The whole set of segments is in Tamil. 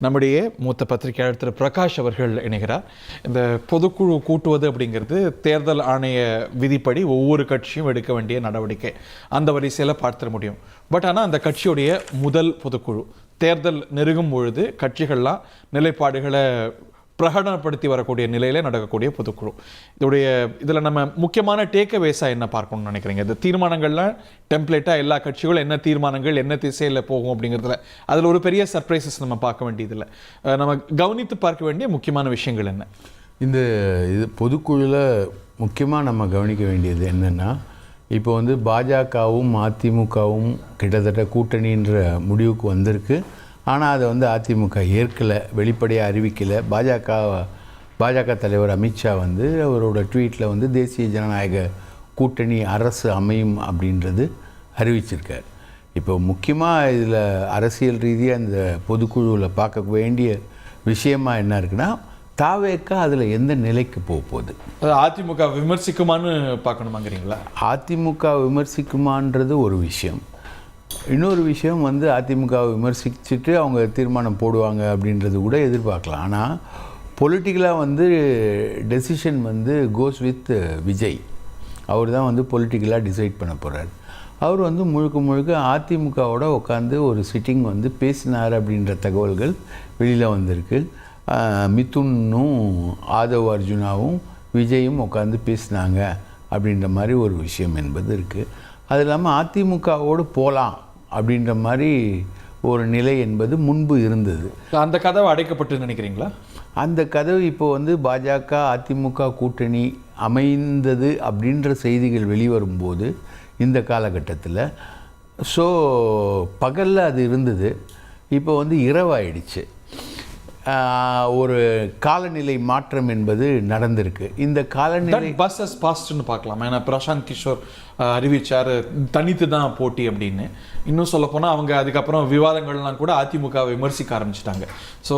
நம்முடைய மூத்த பத்திரிகையாளர் திரு பிரகாஷ் அவர்கள் இணைகிறார். இந்த பொதுக்குழு கூட்டுவது அப்படிங்கிறது தேர்தல் ஆணைய விதிப்படி ஒவ்வொரு கட்சியும் எடுக்க வேண்டிய நடவடிக்கை. அந்த வரிசையில் பார்த்துட முடியும். பட் ஆனால் அந்த கட்சியுடைய முதல் பொதுக்குழு தேர்தல் நெருங்கும் பொழுது கட்சிகள்லாம் நிலைப்பாடுகளை பிரகடனப்படுத்தி வரக்கூடிய நிலையில் நடக்கக்கூடிய பொதுக்குழு. இதில் நம்ம முக்கியமான டேக்அவேஸாக என்ன பார்க்கணும்னு நினைக்கிறீங்க? இந்த தீர்மானங்கள்லாம் டெம்ப்ளேட்டாக எல்லா கட்சிகளும் என்ன தீர்மானங்கள் என்ன திசையில் போகும் அப்படிங்கிறதுல அதில் ஒரு பெரிய சர்ப்ரைசஸ் நம்ம பார்க்க வேண்டியதில்லை. நம்ம கவனித்து பார்க்க வேண்டிய முக்கியமான விஷயங்கள் என்ன? இது பொதுக்குழுவில் முக்கியமாக நம்ம கவனிக்க வேண்டியது என்னென்னா, இப்போ பாஜகவும் அதிமுகவும் கிட்டத்தட்ட கூட்டணின்ற முடிவுக்கு வந்திருக்கு. ஆனால் அதை அதிமுக ஏற்கலை, வெளிப்படையாக அறிவிக்கலை. பாஜக தலைவர் அமித்ஷா அவரோட ட்வீட்டில் தேசிய ஜனநாயக கூட்டணி அரசு அமையும் அப்படின்றது அறிவிச்சிருக்கார். இப்போ முக்கியமாக இதில் அரசியல் ரீதியாக இந்த பொதுக்குழுவில் பார்க்க வேண்டிய விஷயமாக என்ன இருக்குன்னா, தாவேக்கா அதில் எந்த நிலைக்கு போகுது? அதிமுக விமர்சிக்குமான்னு பார்க்கணுமாங்கிறீங்களா? அதிமுக விமர்சிக்குமான்றது ஒரு விஷயம். இன்னொரு விஷயம் அதிமுகவை விமர்சிச்சுட்டு அவங்க தீர்மானம் போடுவாங்க அப்படின்றது கூட எதிர்பார்க்கலாம். ஆனால் பொலிட்டிக்கலாக டெசிஷன் கோஸ் வித் விஜய். அவர் தான் பொலிட்டிக்கலாக டிசைட் பண்ண போகிறார். அவர் முழுக்க முழுக்க அதிமுகவோட உட்காந்து ஒரு சிட்டிங் பேசினார் அப்படின்ற தகவல்கள் வெளியில் வந்திருக்கு. மிதுனும் ஆதவ் அர்ஜுனாவும் விஜயும் உட்காந்து பேசினாங்க அப்படின்ற மாதிரி ஒரு விஷயம் என்பது இருக்குது. அது இல்லாமல் அதிமுகவோடு போகலாம் அப்படின்ற மாதிரி ஒரு நிலை என்பது முன்பு இருந்தது. அந்த கதவு அடைக்கப்பட்டு நினைக்கிறீங்களா? அந்த கதவு இப்போ பாஜக அதிமுக கூட்டணி அமைந்தது அப்படின்ற செய்திகள் வெளிவரும்போது இந்த காலகட்டத்தில் பகலில் அது இருந்தது. இப்போ இரவாயிடுச்சு. ஒரு காலநிலை மாற்றம் என்பது நடந்திருக்கு. இந்த காலநிலை பஸ் பாஸ்ட்னு பார்க்கலாம். ஏன்னா பிரசாந்த் கிஷோர் அறிவிச்சார் தனித்து தான் போட்டி அப்படின்னு. இன்னும் சொல்லப்போனால் அவங்க அதுக்கப்புறம் விவாதங்கள்லாம் கூட அதிமுக விமர்சிக்க ஆரம்பிச்சிட்டாங்க. ஸோ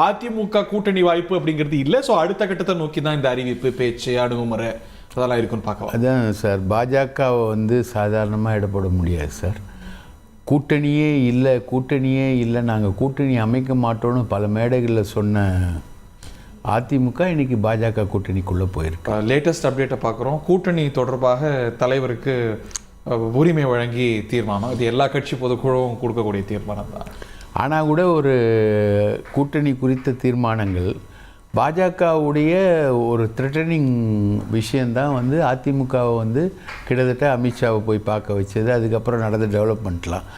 அதிமுக கூட்டணி வாய்ப்பு அப்படிங்கிறது இல்லை. ஸோ அடுத்த கட்டத்தை நோக்கி தான் இந்த அறிவிப்பு, பேச்சு, அணுகுமுறை அதெல்லாம் இருக்குன்னு பார்க்கலாம். அதான் சார், பாஜகவை சாதாரணமாக இடப்பட முடியாது சார். கூட்டணியே இல்லை, நாங்கள் கூட்டணி அமைக்க மாட்டோன்னு பல மேடைகளில் சொன்ன அதிமுக இன்றைக்கி பாஜக கூட்டணிக்குள்ளே போயிருக்கு. லேட்டஸ்ட் அப்டேட்டை பார்க்குறோம். கூட்டணி தொடர்பாக தலைவருக்கு உரிமை வழங்கி தீர்மானம். இது எல்லா கட்சி பொதுக்குழுவும் கொடுக்கக்கூடிய தீர்மானம் தான். ஆனால் கூட ஒரு கூட்டணி குறித்த தீர்மானங்கள் பாஜகவுடைய ஒரு த்ரெட்டனிங் விஷயந்தான் அதிமுகவை கிட்டத்தட்ட அமித்ஷாவை போய் பார்க்க வச்சது. அதுக்கப்புறம் நடந்த டெவலப்மெண்ட்லாம்